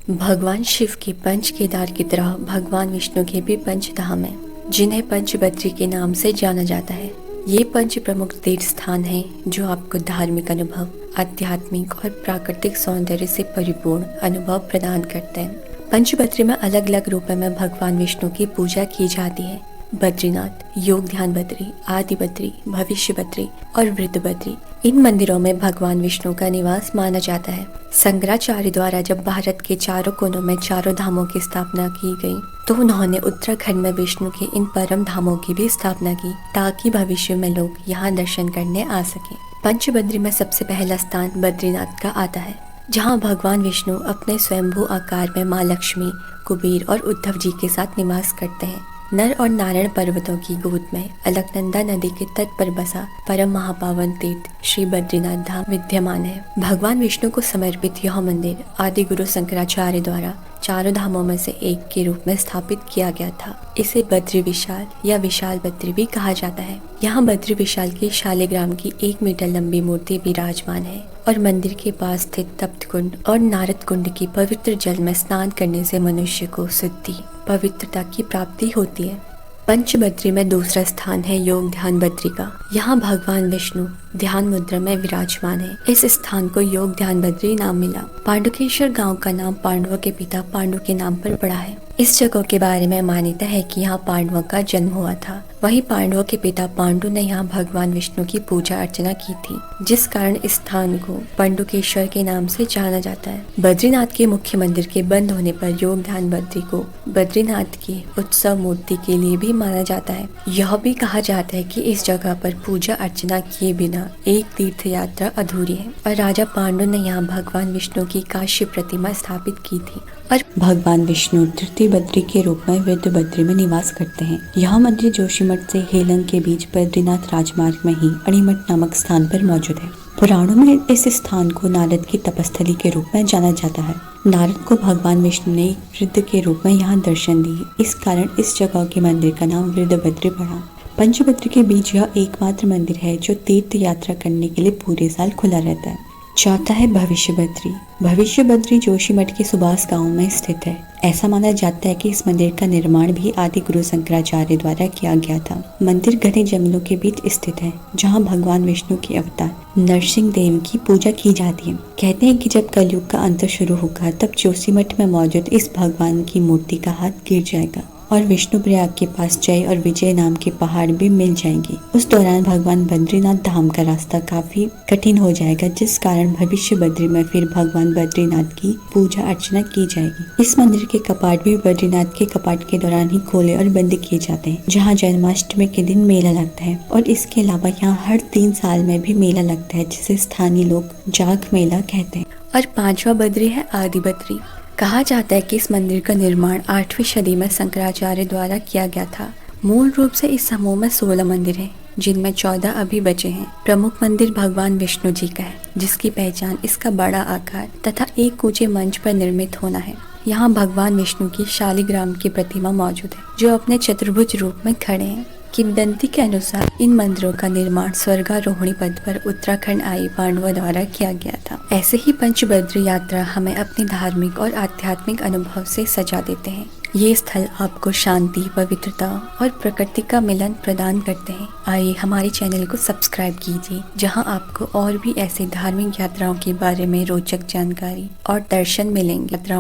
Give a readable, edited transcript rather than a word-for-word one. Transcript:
भगवान शिव के पंच केदार की तरह भगवान विष्णु के भी पंच धाम हैं, जिन्हें पंचबद्री के नाम से जाना जाता है। ये पंच प्रमुख तीर्थ स्थान हैं जो आपको धार्मिक अनुभव, आध्यात्मिक और प्राकृतिक सौंदर्य से परिपूर्ण अनुभव प्रदान करते हैं। पंचबद्री में अलग अलग रूपों में भगवान विष्णु की पूजा की जाती है। बद्रीनाथ, योग ध्यान बद्री, आदि बद्री, भविष्य बद्री और वृद्ध बद्री, इन मंदिरों में भगवान विष्णु का निवास माना जाता है। शंकराचार्य द्वारा जब भारत के चारों कोनों में चारों धामों की स्थापना की गई, तो उन्होंने उत्तराखंड में विष्णु के इन परम धामों की भी स्थापना की, ताकि भविष्य में लोग यहाँ दर्शन करने आ सके। पंचबद्री में सबसे पहला स्थान बद्रीनाथ का आता है, जहाँ भगवान विष्णु अपने स्वयंभू आकार में माँ लक्ष्मी, कुबेर और उद्धव जी के साथ निवास करते हैं। नर और नारायण पर्वतों की गोद में अलकनंदा नदी के तट पर बसा परम महापावन तीर्थ श्री बद्रीनाथ धाम विद्यमान है। भगवान विष्णु को समर्पित यह मंदिर आदि गुरु शंकराचार्य द्वारा चारों धामों में से एक के रूप में स्थापित किया गया था। इसे बद्री विशाल या विशाल बद्री भी कहा जाता है। यहाँ बद्री विशाल की शालिग्राम की 1 मीटर लंबी मूर्ति विराजमान है और मंदिर के पास स्थित तप्त कुंड और नारद कुंड की पवित्र जल में स्नान करने से मनुष्य को सिद्धि, पवित्रता की प्राप्ति होती है। पंचबद्री में दूसरा स्थान है योग ध्यान बद्री का। यहाँ भगवान विष्णु ध्यान मुद्रा में विराजमान है। इस स्थान को योग ध्यान बद्री नाम मिला। पांडुकेश्वर गांव का नाम पांडवों के पिता पांडु के नाम पर पड़ा है। इस जगह के बारे में मान्यता है कि यहाँ पांडवों का जन्म हुआ था। वहीं पांडवों के पिता पांडु ने यहाँ भगवान विष्णु की पूजा अर्चना की थी, जिस कारण इस स्थान को पांडुकेश्वर के नाम से जाना जाता है। बद्रीनाथ के मुख्य मंदिर के बंद होने पर योग ध्यान बद्री को बद्रीनाथ की उत्सव मूर्ति के लिए भी माना जाता है। यह भी कहा जाता है कि इस जगह पर पूजा अर्चना किए बिना एक तीर्थ यात्रा अधूरी है और राजा पांडु ने यहाँ भगवान विष्णु की काश्य प्रतिमा स्थापित की थी और भगवान विष्णु तृतीय बद्री के रूप में वृद्ध बद्री में निवास करते हैं। यह मंदिर जोशीमठ से हेलंग के बीच बद्रीनाथ राजमार्ग में ही अणिमठ नामक स्थान पर मौजूद है। पुराणों में इस स्थान को नारद की तपस्थली के रूप में जाना जाता है। नारद को भगवान विष्णु ने वृद्ध के रूप में यहाँ दर्शन दिए, इस कारण इस जगह के मंदिर का नाम वृद्ध बद्री पड़ा। पंचबद्री के बीच यह एकमात्र मंदिर है जो तीर्थ यात्रा करने के लिए पूरे साल खुला रहता है। चौथा है भविष्य बद्री। भविष्य बद्री जोशीमठ के सुभाष गांव में स्थित है। ऐसा माना जाता है कि इस मंदिर का निर्माण भी आदि गुरु शंकराचार्य द्वारा किया गया था। मंदिर घने जंगलों के बीच स्थित है, जहां भगवान विष्णु के अवतार नरसिंह देव की पूजा की जाती है। कहते हैं कि जब कलयुग का अंत शुरू होगा, तब जोशीमठ में मौजूद इस भगवान की मूर्ति का हाथ गिर जाएगा और विष्णु प्रयाग के पास जय और विजय नाम के पहाड़ भी मिल जाएंगे। उस दौरान भगवान बद्रीनाथ धाम का रास्ता काफी कठिन हो जाएगा, जिस कारण भविष्य बद्री में फिर भगवान बद्रीनाथ की पूजा अर्चना की जाएगी। इस मंदिर के कपाट भी बद्रीनाथ के कपाट के दौरान ही खोले और बंद किए जाते हैं, जहाँ जन्माष्टमी के दिन मेला लगता है और इसके अलावा यहाँ हर 3 साल में भी मेला लगता है, जिसे स्थानीय लोग जाग मेला कहते हैं। और 5वां बद्री है आदि बद्री। कहा जाता है कि इस मंदिर का निर्माण 8वीं सदी में शंकराचार्य द्वारा किया गया था। मूल रूप से इस समूह में 16 मंदिर हैं, जिनमें 14 अभी बचे हैं। प्रमुख मंदिर भगवान विष्णु जी का है, जिसकी पहचान इसका बड़ा आकार तथा एक ऊंचे मंच पर निर्मित होना है। यहाँ भगवान विष्णु की शालिग्राम की प्रतिमा मौजूद है, जो अपने चतुर्भुज रूप में खड़े हैं। किंवदंती के अनुसार इन मंदिरों का निर्माण स्वर्गारोहणी पद पर उत्तराखंड आए पांडवों द्वारा किया गया था। ऐसे ही पंचबद्री यात्रा हमें अपने धार्मिक और आध्यात्मिक अनुभव से सजा देते हैं। ये स्थल आपको शांति, पवित्रता और प्रकृति का मिलन प्रदान करते हैं। आइए हमारे चैनल को सब्सक्राइब कीजिए, जहां आपको और भी ऐसे धार्मिक यात्राओं के बारे में रोचक जानकारी और दर्शन मिलेंगे। यात्राओं